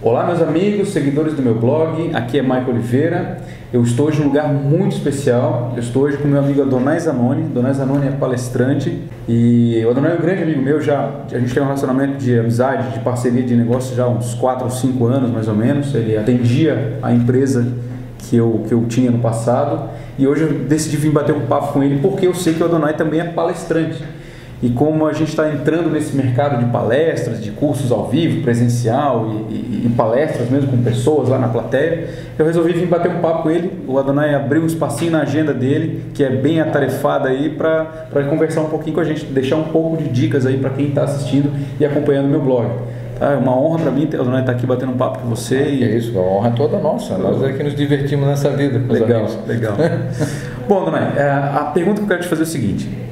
Olá meus amigos, seguidores do meu blog, aqui é Maico Oliveira. Eu estou hoje em um lugar muito especial. Eu estou hoje com meu amigo Adonai Zanoni. Adonai Zanoni é palestrante e o Adonai é um grande amigo meu. A gente tem um relacionamento de amizade, de parceria de negócio já há uns 4 ou 5 anos mais ou menos. Ele atendia a empresa que eu tinha no passado e hoje eu decidi vir bater um papo com ele porque eu sei que o Adonai também é palestrante. E como a gente está entrando nesse mercado de palestras, de cursos ao vivo, presencial e palestras mesmo com pessoas lá na plateia, eu resolvi vir bater um papo com ele. O Adonai abriu um espacinho na agenda dele, que é bem atarefada aí, para conversar um pouquinho com a gente, deixar um pouco de dicas aí para quem está assistindo e acompanhando o meu blog. Tá? É uma honra para mim, o Adonai está aqui batendo um papo com você. É isso, a honra é toda nossa. Nós é que nos divertimos nessa vida. Legal, legal. Bom, Adonai, a pergunta que eu quero te fazer é o seguinte.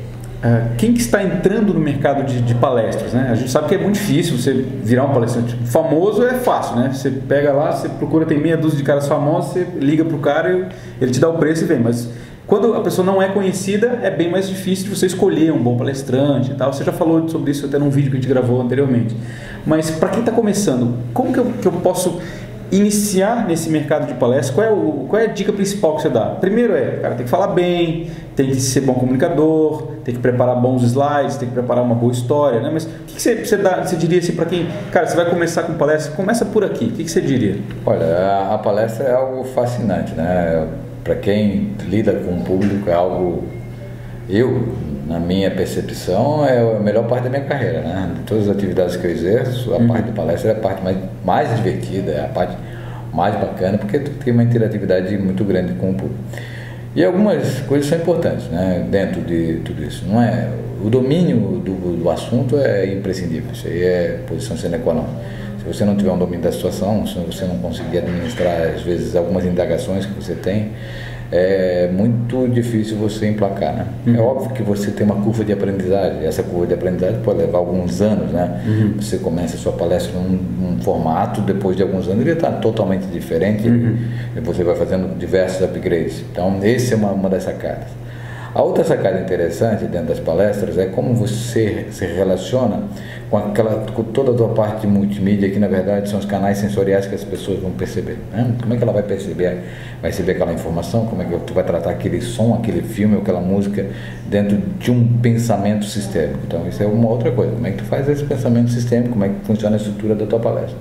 Quem que está entrando no mercado de palestras, né? A gente sabe que é muito difícil você virar um palestrante famoso, é fácil, né? Você pega lá, você procura, tem meia dúzia de caras famosos, você liga para o cara, ele te dá o preço e vem. Mas quando a pessoa não é conhecida, é bem mais difícil de você escolher um bom palestrante e tal. Você já falou sobre isso até num vídeo que a gente gravou anteriormente. Mas para quem está começando, como que eu posso iniciar nesse mercado de palestras? Qual é a dica principal que você dá? Primeiro o cara tem que falar bem, tem que ser bom comunicador, tem que preparar bons slides, tem que preparar uma boa história, né? Mas o que você diria assim para quem, cara, você vai começar com palestra, começa por aqui, o que você diria? Olha, a palestra é algo fascinante, né? Para quem lida com o público é algo, na minha percepção, é a melhor parte da minha carreira, né? De todas as atividades que eu exerço, a parte de palestra é a parte mais divertida, é a parte mais bacana, porque tu tem uma interatividade muito grande com o público. E algumas coisas são importantes, né? Dentro de tudo isso. Não é, o domínio do assunto é imprescindível, isso aí é posição sine qua non. Se você não tiver um domínio da situação, se você não conseguir administrar, às vezes, algumas indagações que você tem, é muito difícil você emplacar, né? É óbvio que você tem uma curva de aprendizagem, essa curva de aprendizagem pode levar alguns anos, né? Você começa a sua palestra num formato, depois de alguns anos ele está totalmente diferente, e você vai fazendo diversos upgrades. Então, essa é uma das sacadas. A outra sacada interessante dentro das palestras é como você se relaciona com toda a tua parte de multimídia, que na verdade são os canais sensoriais que as pessoas vão perceber, né? Como é que ela vai receber aquela informação, como é que tu vai tratar aquele som, aquele filme, aquela música dentro de um pensamento sistêmico. Então isso é uma outra coisa, como é que tu faz esse pensamento sistêmico, como é que funciona a estrutura da tua palestra.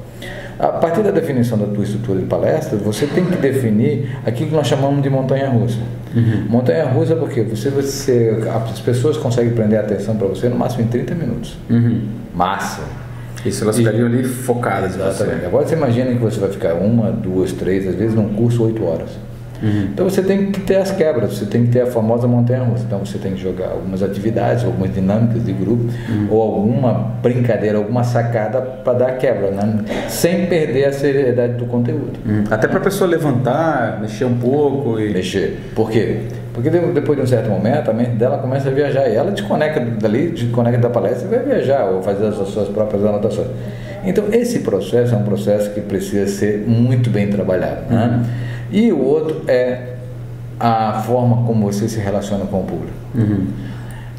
A partir da definição da tua estrutura de palestra, você tem que definir aquilo que nós chamamos de montanha-russa. Montanha-russa porque as pessoas conseguem prender a atenção para você no máximo em 30 minutos. Máximo. Isso, elas ficariam ali focadas. Exatamente. Agora você imagina que você vai ficar 1, 2, 3, às vezes num curso 8 horas. Então você tem que ter as quebras, você tem que ter a famosa montanha-russa. Então você tem que jogar algumas atividades, algumas dinâmicas de grupo, ou alguma brincadeira, alguma sacada para dar a quebra, né? Sem perder a seriedade do conteúdo. Até para a pessoa levantar, mexer um pouco e... Mexer. Por quê? Porque depois de um certo momento a mente dela começa a viajar e ela desconecta dali, desconecta da palestra e vai viajar ou fazer as suas próprias anotações. Então esse processo é um processo que precisa ser muito bem trabalhado, né? E o outro é a forma como você se relaciona com o público.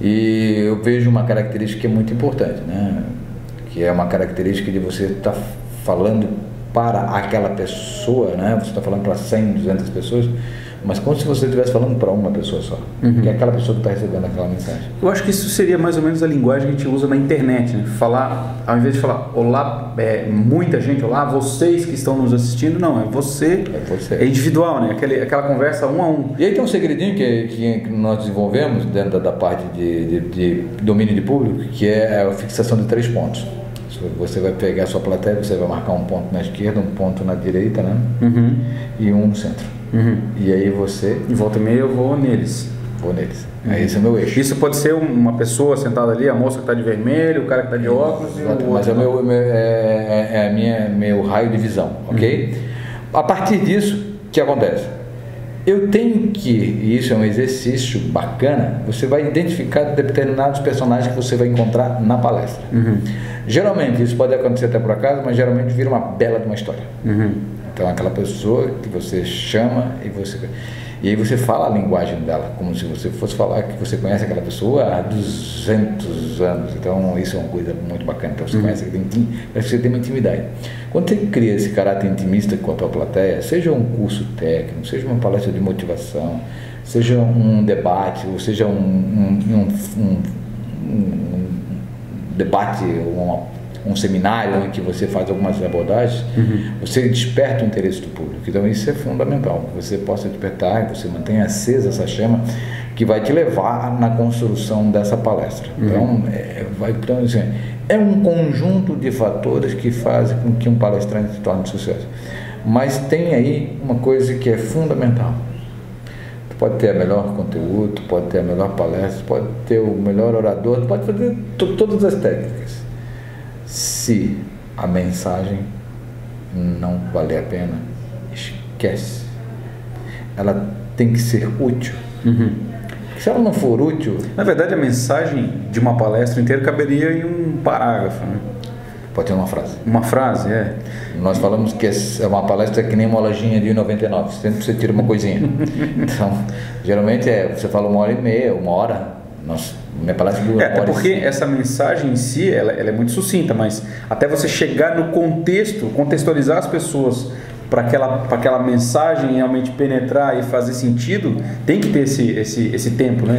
E eu vejo uma característica que é muito importante, né? Que é uma característica de você estar falando para aquela pessoa, né? Você está falando para 100, 200 pessoas, mas como se você estivesse falando para uma pessoa só, que é aquela pessoa que está recebendo aquela mensagem. Eu acho que isso seria mais ou menos a linguagem que a gente usa na internet, né? Falar, ao invés de falar olá, muita gente, olá, vocês que estão nos assistindo, não, é você, é individual, né? Aquela conversa 1 a 1. E aí tem um segredinho que nós desenvolvemos dentro da parte de domínio de público, que é a fixação de 3 pontos. Você vai pegar a sua plateia, você vai marcar um ponto na esquerda, um ponto na direita, né? E um no centro. E aí você... Em volta e meia eu vou neles. Esse é o meu eixo. Isso pode ser uma pessoa sentada ali, a moça que está de vermelho, o cara que está de óculos. Mas é meu raio de visão, ok? A partir disso, o que acontece? Eu tenho que, e isso é um exercício bacana, você vai identificar determinados personagens que você vai encontrar na palestra. Geralmente, isso pode acontecer até por acaso, mas geralmente vira uma bela de uma história. Então, aquela pessoa que você chama e você... E aí você fala a linguagem dela, como se você fosse falar que você conhece aquela pessoa há 200 anos. Então, isso é uma coisa muito bacana. Então, você conhece, você tem uma intimidade. Quando você cria esse caráter intimista com a tua plateia, seja um curso técnico, seja uma palestra de motivação, seja um debate, ou seja um debate, um seminário em que você faz algumas abordagens, você desperta o interesse do público. Então isso é fundamental, que você possa despertar, que você mantenha acesa essa chama que vai te levar na construção dessa palestra. Então, assim, é um conjunto de fatores que fazem com que um palestrante se torne sucesso. Mas tem aí uma coisa que é fundamental. Tu pode ter o melhor conteúdo, tu pode ter a melhor palestra, tu pode ter o melhor orador, tu pode fazer todas as técnicas. Se a mensagem não valer a pena, esquece. Ela tem que ser útil. Se ela não for útil... Na verdade, a mensagem de uma palestra inteira caberia em um parágrafo, né? Pode ter uma frase. Uma frase, é. Nós falamos que é uma palestra que nem uma lojinha de R$1,99. Sempre você tira uma coisinha. Então, geralmente você fala 1h30, 1 hora. Minha palestra dura até porque essa mensagem em si, ela é muito sucinta, mas até você chegar no contexto, contextualizar as pessoas para aquela mensagem realmente penetrar e fazer sentido, tem que ter esse tempo, né?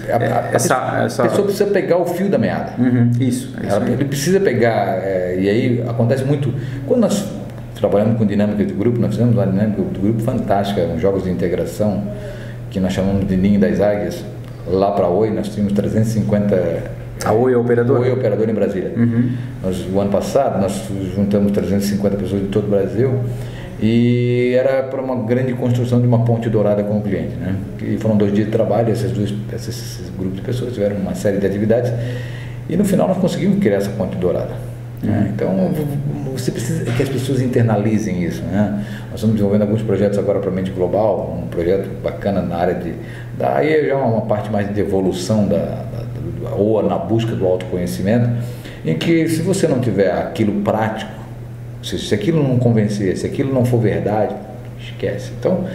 A pessoa precisa pegar o fio da meada. Isso ele precisa pegar, e aí acontece muito. Quando nós trabalhamos com dinâmica de grupo, nós fizemos uma dinâmica de grupo fantástica, uns jogos de integração, que nós chamamos de Ninho das Águias. Lá para a Oi, nós tínhamos 350... A Oi é operadora? Oi é operadora em Brasília. O ano passado, nós juntamos 350 pessoas de todo o Brasil e era para uma grande construção de uma ponte dourada com o cliente, né? E foram 2 dias de trabalho, esses grupos de pessoas tiveram uma série de atividades e no final nós conseguimos criar essa ponte dourada. Então, você precisa que as pessoas internalizem isso, né? Nós estamos desenvolvendo alguns projetos agora para a mente global, um projeto bacana na área daí já é uma parte mais de evolução ou na busca do autoconhecimento, em que se você não tiver aquilo prático, se aquilo não convencer, se aquilo não for verdade, esquece. Então,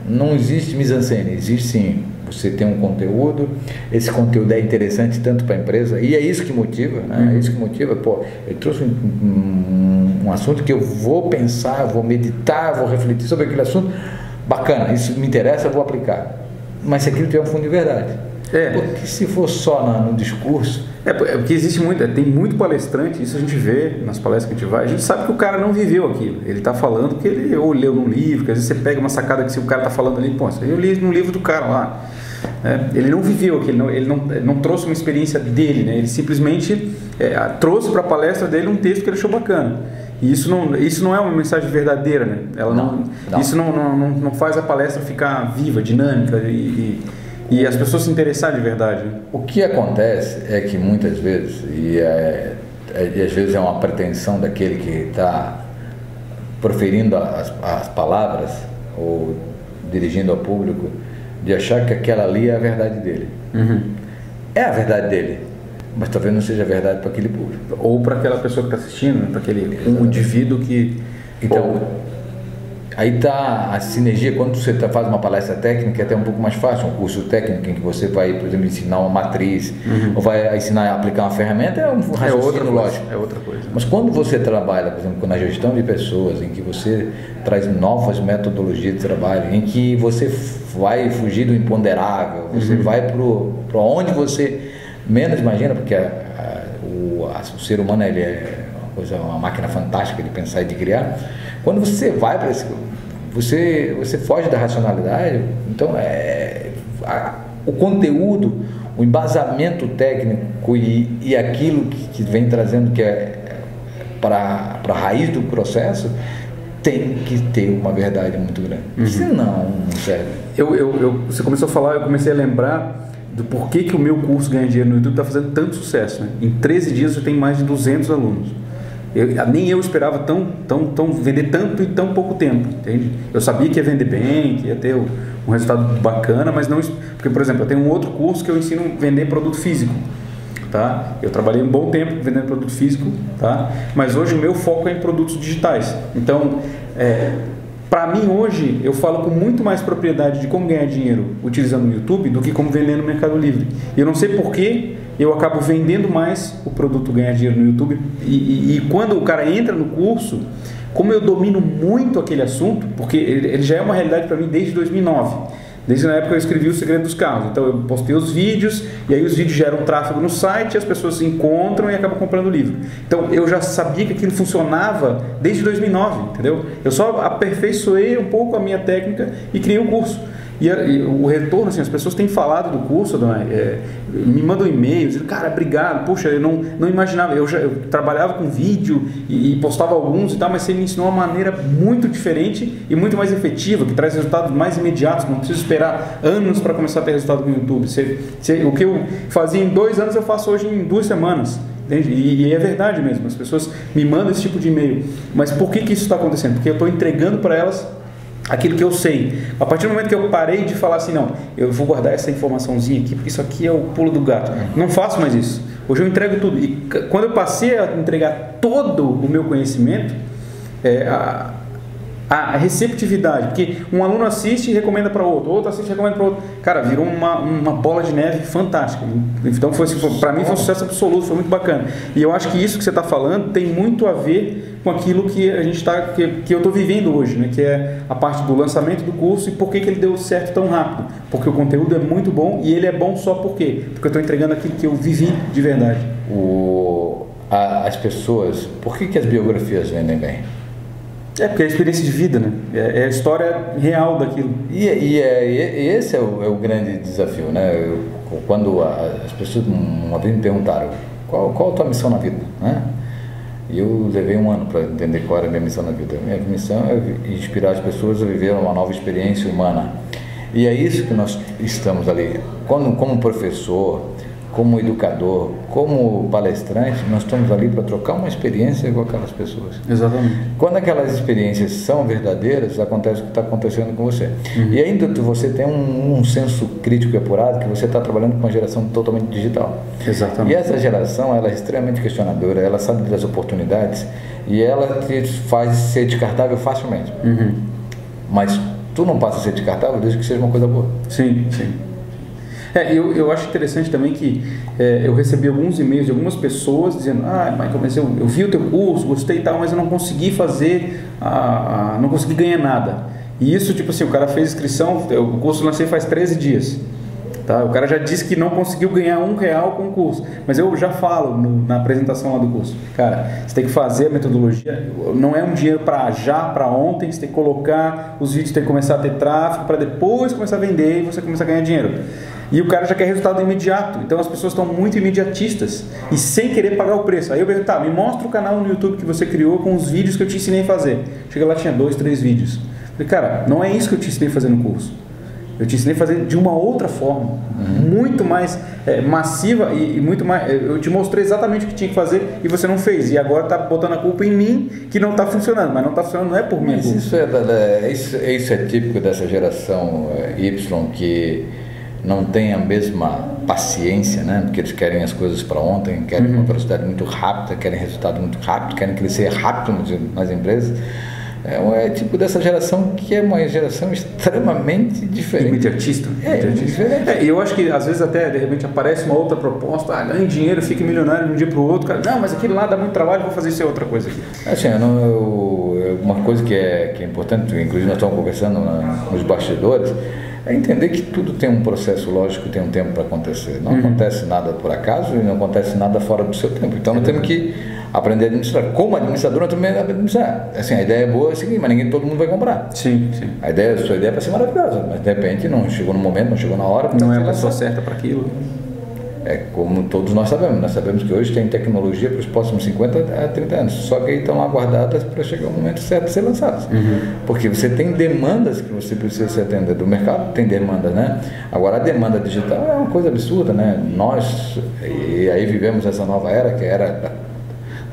não existe mise-en-scène, existe sim. Você tem um conteúdo, esse conteúdo é interessante tanto para a empresa, e é isso que motiva, né? É isso que motiva. Pô, eu trouxe um assunto que eu vou pensar, vou meditar, vou refletir sobre aquele assunto, bacana, isso me interessa, eu vou aplicar. Mas se aquilo tiver um fundo de verdade. Porque se for só no discurso... porque tem muito palestrante, isso a gente vê nas palestras que a gente vai, a gente sabe que o cara não viveu aquilo, ele está falando que ele ou leu num livro, que às vezes você pega uma sacada que se o cara está falando ali, pô, eu li no livro do cara lá, ele não viveu aquilo, ele não trouxe uma experiência dele, né? Ele simplesmente trouxe para a palestra dele um texto que ele achou bacana. E isso não é uma mensagem verdadeira, né? Isso não faz a palestra ficar viva, dinâmica e as pessoas se interessarem de verdade. O que acontece é que muitas vezes, e às vezes é uma pretensão daquele que está proferindo as palavras ou dirigindo ao público, de achar que aquela ali é a verdade dele. É a verdade dele, mas talvez não seja a verdade para aquele público. Ou para aquela pessoa que está assistindo, né? Para aquele indivíduo que... Então, aí está a sinergia. Quando você faz uma palestra técnica, é até um pouco mais fácil. Um curso técnico em que você vai, por exemplo, ensinar uma matriz, ou vai ensinar a aplicar uma ferramenta, é um raciocínio lógico. É outra coisa. Mas quando você trabalha, por exemplo, na gestão de pessoas, em que você traz novas metodologias de trabalho, em que você vai fugir do imponderável, você vai para onde você menos imagina, porque o ser humano ele é uma máquina fantástica de pensar e de criar. Quando você vai para esse... Você foge da racionalidade, então o conteúdo, o embasamento técnico e aquilo que vem trazendo que é para a raiz do processo, tem que ter uma verdade muito grande. Senão, não serve. Você começou a falar, eu comecei a lembrar do porquê que o meu curso Ganha Dinheiro no YouTube está fazendo tanto sucesso, né? Em 13 dias eu tenho mais de 200 alunos. Nem eu esperava vender tanto em tão pouco tempo, entende? Eu sabia que ia vender bem, que ia ter um resultado bacana, mas não... Porque, por exemplo, eu tenho um outro curso que eu ensino a vender produto físico, tá? Eu trabalhei um bom tempo vendendo produto físico, tá? Mas hoje o meu foco é em produtos digitais. Então, para mim hoje, eu falo com muito mais propriedade de como ganhar dinheiro utilizando o YouTube do que como vender no Mercado Livre. Eu não sei porquê, eu acabo vendendo mais o produto ganhar dinheiro no YouTube e quando o cara entra no curso, como eu domino muito aquele assunto, porque ele já é uma realidade para mim desde 2009. Desde na época eu escrevi O Segredo dos Carros, então eu postei os vídeos e aí os vídeos geram tráfego no site, as pessoas se encontram e acabam comprando o livro. Então eu já sabia que aquilo funcionava desde 2009, entendeu? Eu só aperfeiçoei um pouco a minha técnica e criei um curso. E o retorno, assim, as pessoas têm falado do curso, me mandam e-mails, dizendo, cara, obrigado, poxa, eu não imaginava, eu trabalhava com vídeo e postava alguns e tal, mas você me ensinou uma maneira muito diferente e muito mais efetiva, que traz resultados mais imediatos, não preciso esperar anos para começar a ter resultado com o YouTube. O que eu fazia em 2 anos, eu faço hoje em 2 semanas. Entende? E é verdade mesmo, as pessoas me mandam esse tipo de e-mail. Mas por que isso está acontecendo? Porque eu estou entregando para elas aquilo que eu sei. A partir do momento que eu parei de falar assim, não, eu vou guardar essa informaçãozinha aqui, porque isso aqui é o pulo do gato. Não faço mais isso. Hoje eu entrego tudo. E quando eu passei a entregar todo o meu conhecimento, a receptividade, porque um aluno assiste e recomenda para outro assiste e recomenda para outro. Cara, virou uma bola de neve fantástica. Então, para mim foi um sucesso absoluto, foi muito bacana. E eu acho que isso que você está falando tem muito a ver com aquilo que a gente que eu estou vivendo hoje, né? Que é a parte do lançamento do curso e por que ele deu certo tão rápido. Porque o conteúdo é muito bom e ele é bom só por quê? Porque eu estou entregando aquilo que eu vivi de verdade. As pessoas, por que as biografias vendem bem? Porque é a experiência de vida, né? É a história real daquilo. E esse é o grande desafio, né? Quando as pessoas uma vez me perguntaram qual a tua missão na vida, né? E eu levei 1 ano para entender qual era a minha missão na vida. Minha missão é inspirar as pessoas a viver uma nova experiência humana. E é isso que nós estamos ali. Como professor, como educador, como palestrante, nós estamos ali para trocar uma experiência com aquelas pessoas. Exatamente. Quando aquelas experiências são verdadeiras, acontece o que está acontecendo com você. E ainda você tem um senso crítico e apurado que você está trabalhando com uma geração totalmente digital. Exatamente. E essa geração, ela é extremamente questionadora, ela sabe das oportunidades e ela te faz ser descartável facilmente. Mas tu não passa a ser descartável desde que seja uma coisa boa. Sim, sim. Eu acho interessante também que eu recebi alguns e-mails de algumas pessoas dizendo, Michael, mas eu vi o teu curso, gostei e tal, mas eu não consegui fazer, não consegui ganhar nada. E isso, tipo assim, o cara fez inscrição, o curso eu lancei faz 13 dias. Tá? O cara já disse que não conseguiu ganhar R$1 com o curso, mas eu já falo na apresentação lá do curso, cara, você tem que fazer a metodologia, não é um dinheiro para ontem, você tem que colocar os vídeos, tem que começar a ter tráfego para depois começar a vender e você começar a ganhar dinheiro. E o cara já quer resultado imediato, então as pessoas estão muito imediatistas e sem querer pagar o preço. Aí eu pergunto, me mostra o canal no YouTube que você criou com os vídeos que eu te ensinei a fazer. Chega lá, tinha 2, 3 vídeos. Falei, cara, não é isso que eu te ensinei a fazer no curso. Eu te ensinei a fazer de uma outra forma, muito mais massiva e muito mais. Eu te mostrei exatamente o que tinha que fazer e você não fez. E agora está botando a culpa em mim que não está funcionando. Mas não está funcionando, não é por mim. Isso é típico dessa geração Y que não tem a mesma paciência, né? Porque eles querem as coisas para ontem, querem uma velocidade muito rápida, querem resultado muito rápido, querem crescer rápido nas empresas. É tipo dessa geração que é uma geração extremamente diferente. Imediatista. Diferente. E eu acho que às vezes até de repente aparece uma outra proposta, ganhe dinheiro, fique milionário de um dia para o outro, cara, não, mas aquele lá dá muito trabalho, vou fazer isso outra coisa aqui. Assim, uma coisa que é importante, inclusive nós estamos conversando nos bastidores, é entender que tudo tem um processo lógico, tem um tempo para acontecer. Não acontece nada por acaso e não acontece nada fora do seu tempo. Então nós temos que aprender a administrar. Como administrador, nós também temos que administrar. Assim, a ideia é boa é a seguinte, mas todo mundo vai comprar. Sim, sim. A sua ideia é para ser maravilhosa, mas de repente não chegou no momento, não chegou na hora. Não é a pessoa certa para aquilo. É como todos nós sabemos que hoje tem tecnologia para os próximos 50 a 30 anos, só que aí estão lá guardadas para chegar o momento certo de ser lançadas. Porque você tem demandas que você precisa se atender do mercado, tem demandas, né? Agora a demanda digital é uma coisa absurda, né? Nós, e aí vivemos essa nova era, que é a era da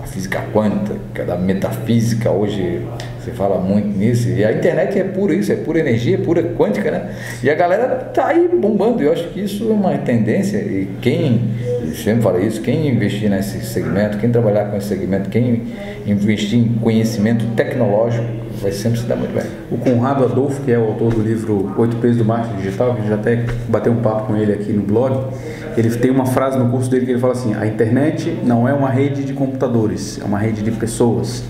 física quântica, da metafísica, hoje se fala muito nisso, e a internet é pura isso, é pura energia, é pura quântica, né? E a galera tá aí bombando, eu acho que isso é uma tendência, e quem sempre fala isso, quem investir nesse segmento, quem trabalhar com esse segmento, quem investir em conhecimento tecnológico, vai sempre se dar muito bem. O Conrado Adolfo, que é o autor do livro 8 P's do Marketing Digital, que a gente já até bateu um papo com ele aqui no blog, ele tem uma frase no curso dele que ele fala assim: a internet não é uma rede de computadores, é uma rede de pessoas.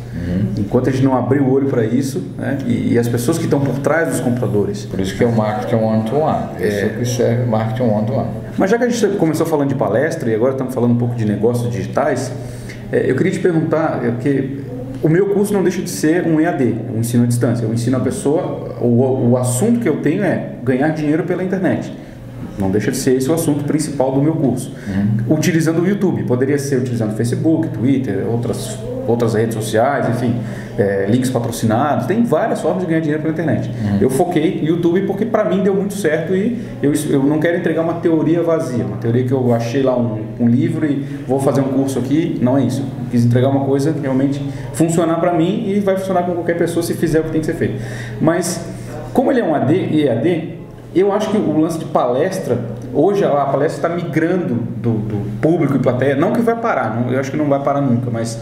Enquanto a gente não abrir o olho para isso, né, e as pessoas que estão por trás dos computadores. Por isso que é o marketing one-to-one. Isso é que serve marketing one-to-one. Mas já que a gente começou falando de palestra e agora estamos falando um pouco de negócios digitais, eu queria te perguntar, porque o meu curso não deixa de ser um EAD, um ensino à distância. Eu ensino a pessoa, o assunto que eu tenho é ganhar dinheiro pela internet. Não deixa de ser esse o assunto principal do meu curso. Utilizando o YouTube, poderia ser utilizando Facebook, Twitter, outras redes sociais, enfim, links patrocinados, tem várias formas de ganhar dinheiro pela internet. Eu foquei no YouTube porque para mim deu muito certo e eu não quero entregar uma teoria vazia, uma teoria que eu achei lá um livro e vou fazer um curso aqui, não é isso. Eu quis entregar uma coisa que realmente funcionar para mim e vai funcionar com qualquer pessoa se fizer o que tem que ser feito. Mas como ele é um AD e EAD, eu acho que o lance de palestra, hoje a palestra está migrando do público e plateia, não que vai parar, eu acho que não vai parar nunca, mas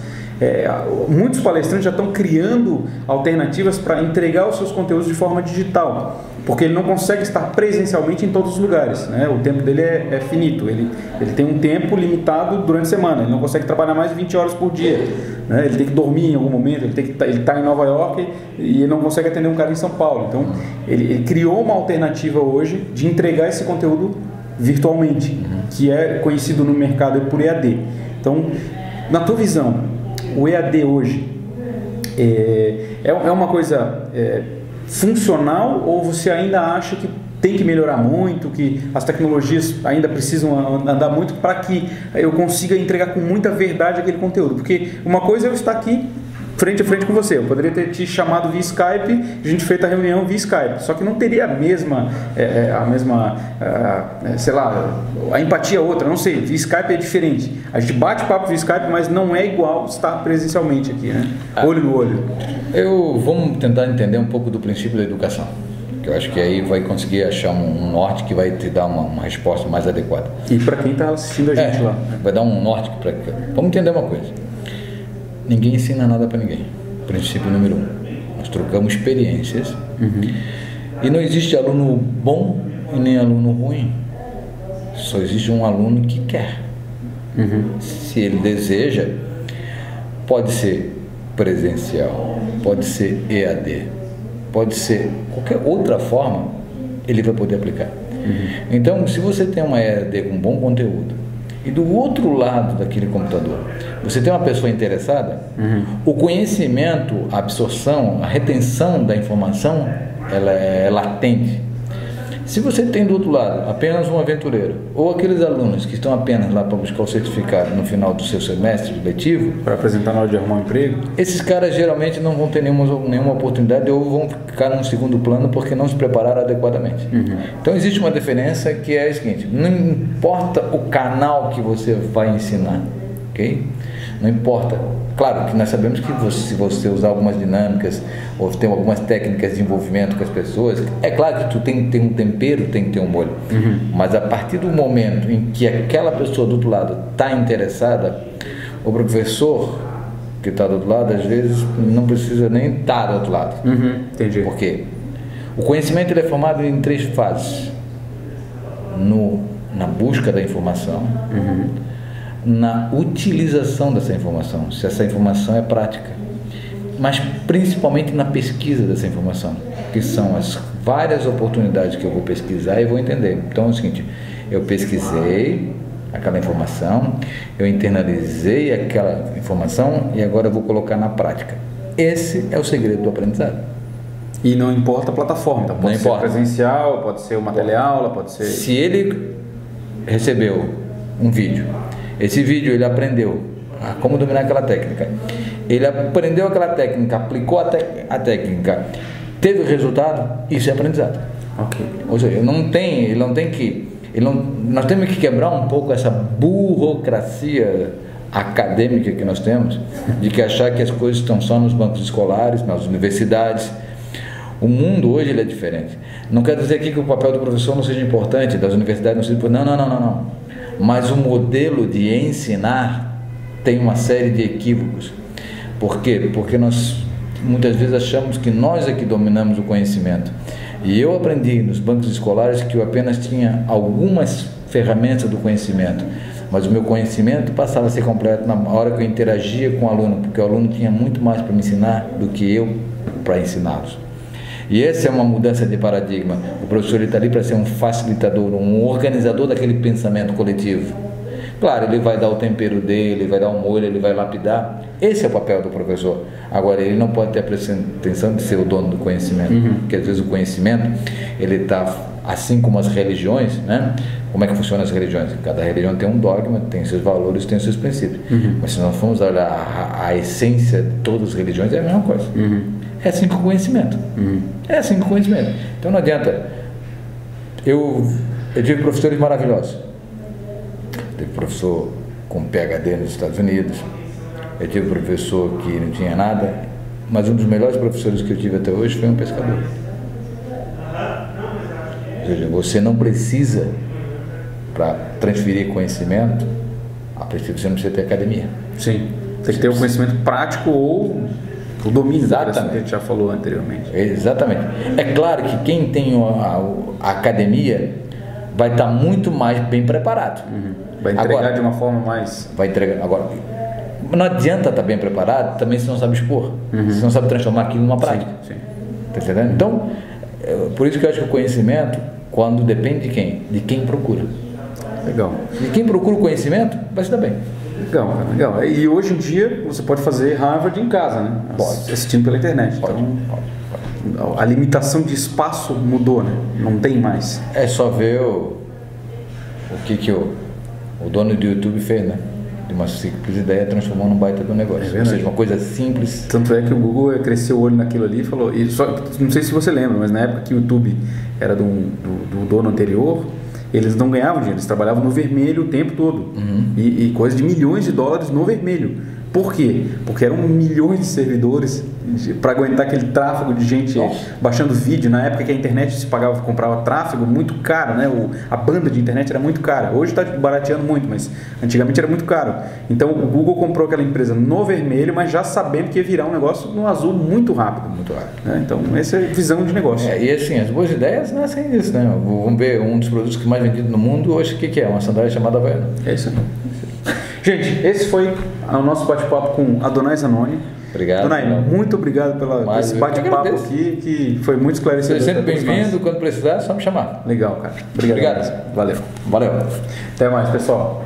muitos palestrantes já estão criando alternativas para entregar os seus conteúdos de forma digital, porque ele não consegue estar presencialmente em todos os lugares, né? O tempo dele é finito, ele tem um tempo limitado durante a semana, ele não consegue trabalhar mais de 20 horas por dia, né? Ele tem que dormir em algum momento, ele está em Nova York e ele não consegue atender um cara em São Paulo. Então ele criou uma alternativa hoje de entregar esse conteúdo virtualmente, que é conhecido no mercado por EAD. Então, na tua visão, o EAD hoje é uma coisa funcional, ou você ainda acha que tem que melhorar muito, que as tecnologias ainda precisam andar muito para que eu consiga entregar com muita verdade aquele conteúdo? Porque uma coisa é eu estar aqui frente a frente com você, eu poderia ter te chamado via Skype, a gente fez a reunião via Skype, só que não teria a mesma sei lá, a empatia outra, não sei, via Skype é diferente, a gente bate papo via Skype, mas não é igual estar presencialmente aqui, né? Olho no olho. Vamos tentar entender um pouco do princípio da educação, que eu acho que aí vai conseguir achar um norte que vai te dar uma resposta mais adequada. E para quem está assistindo a gente lá? Vai dar um norte para... Vamos entender uma coisa. Ninguém ensina nada para ninguém. Princípio número 1. Nós trocamos experiências. E não existe aluno bom e nem aluno ruim. Só existe um aluno que quer. Se ele deseja, pode ser presencial, pode ser EAD, pode ser qualquer outra forma, ele vai poder aplicar. Então, se você tem uma EAD com bom conteúdo e do outro lado daquele computador você tem uma pessoa interessada, o conhecimento, a absorção, a retenção da informação, ela é latente. Se você tem do outro lado apenas um aventureiro, ou aqueles alunos que estão apenas lá para buscar o certificado no final do seu semestre letivo, para apresentar na hora de arrumar um emprego, esses caras geralmente não vão ter nenhuma oportunidade, ou vão ficar num segundo plano porque não se prepararam adequadamente. Então existe uma diferença que é a seguinte: não importa o canal que você vai ensinar, ok? Não importa. Claro que nós sabemos que se você usar algumas dinâmicas ou tem algumas técnicas de envolvimento com as pessoas, é claro que tu tem que ter um tempero, tem que ter um molho. Mas a partir do momento em que aquela pessoa do outro lado está interessada, o professor que está do outro lado, às vezes, não precisa nem estar do outro lado. Entendi. Por quê? O conhecimento ele é formado em 3 fases. Na busca da informação, na utilização dessa informação, se essa informação é prática, mas principalmente na pesquisa dessa informação, que são as várias oportunidades que eu vou pesquisar e vou entender. Então é o seguinte: eu pesquisei aquela informação, eu internalizei aquela informação e agora eu vou colocar na prática. Esse é o segredo do aprendizado. E não importa a plataforma, então pode ser presencial, pode ser uma teleaula, pode ser... Se ele recebeu um vídeo, esse vídeo ele aprendeu a como dominar aquela técnica, ele aprendeu aquela técnica, aplicou a técnica, teve o resultado, isso é aprendizado. Ou seja, nós temos que quebrar um pouco essa burocracia acadêmica que nós temos, de que achar que as coisas estão só nos bancos escolares, nas universidades. O mundo hoje ele é diferente. Não quer dizer aqui que o papel do professor não seja importante, das universidades não seja importante. Não. mas o modelo de ensinar tem uma série de equívocos. Por quê? Porque nós muitas vezes achamos que nós é que dominamos o conhecimento. E eu aprendi nos bancos escolares que eu apenas tinha algumas ferramentas do conhecimento, mas o meu conhecimento passava a ser completo na hora que eu interagia com o aluno, porque o aluno tinha muito mais para me ensinar do que eu para ensiná-los. E essa é uma mudança de paradigma. O professor está ali para ser um facilitador, um organizador daquele pensamento coletivo. Claro, ele vai dar o tempero dele, vai dar o molho, ele vai lapidar. Esse é o papel do professor. Agora, ele não pode ter a pretensão de ser o dono do conhecimento, porque às vezes o conhecimento, ele está, assim como as religiões, né? Como é que funcionam as religiões? Cada religião tem um dogma, tem seus valores, tem seus princípios. Mas se nós formos olhar a essência de todas as religiões, é a mesma coisa. É assim com o conhecimento. É assim com o conhecimento. Então não adianta. Eu tive professores maravilhosos. Teve professor com PhD nos Estados Unidos. Eu tive professor que não tinha nada. Mas um dos melhores professores que eu tive até hoje foi um pescador. Ou seja, você não precisa, para transferir conhecimento, você não precisa ter academia. Sim. Tem que ter o conhecimento prático ou o domínio da que a gente já falou anteriormente. Exatamente. É claro que quem tem a academia vai estar muito mais bem preparado. Vai entregar agora, de uma forma mais... Vai entregar. Agora, não adianta estar bem preparado também se não sabe expor. Se não sabe transformar aquilo numa prática. Sim. Tá entendendo? Então, por isso que eu acho que o conhecimento, quando depende de quem? De quem procura. Legal. De quem procura o conhecimento, vai se dar bem. Legal, cara, legal. E hoje em dia você pode fazer Harvard em casa, né? Pode. Assistindo pela internet. Pode. A limitação de espaço mudou, né? Não tem mais. É só ver o que o dono do YouTube fez, né? De uma simples ideia transformou num baita do negócio. Ou seja, uma coisa simples. Tanto é que o Google cresceu o olho naquilo ali e falou... E só, não sei se você lembra, mas na época que o YouTube era do dono anterior, eles não ganhavam dinheiro, eles trabalhavam no vermelho o tempo todo. E coisa de milhões de dólares no vermelho. Por quê? Porque eram milhões de servidores para aguentar aquele tráfego de gente baixando vídeo. Na época que a internet se comprava tráfego muito caro, né? A banda de internet era muito cara. Hoje está barateando muito, mas antigamente era muito caro. Então o Google comprou aquela empresa no vermelho, mas já sabendo que ia virar um negócio no azul muito rápido. Muito rápido. Né? Então essa é a visão de negócio. E assim, as boas ideias nascem disso, né? Vamos ver, um dos produtos que mais vendido no mundo hoje, o que é? Uma sandália chamada Havaiana. É isso aí. Gente, esse foi o nosso bate-papo com Adonai Zanoni. Obrigado. Adonai, muito obrigado por esse bate-papo aqui, que foi muito esclarecedor. Você é sempre bem-vindo, quando precisar, é só me chamar. Legal, cara. Obrigado. Valeu. Até mais, pessoal.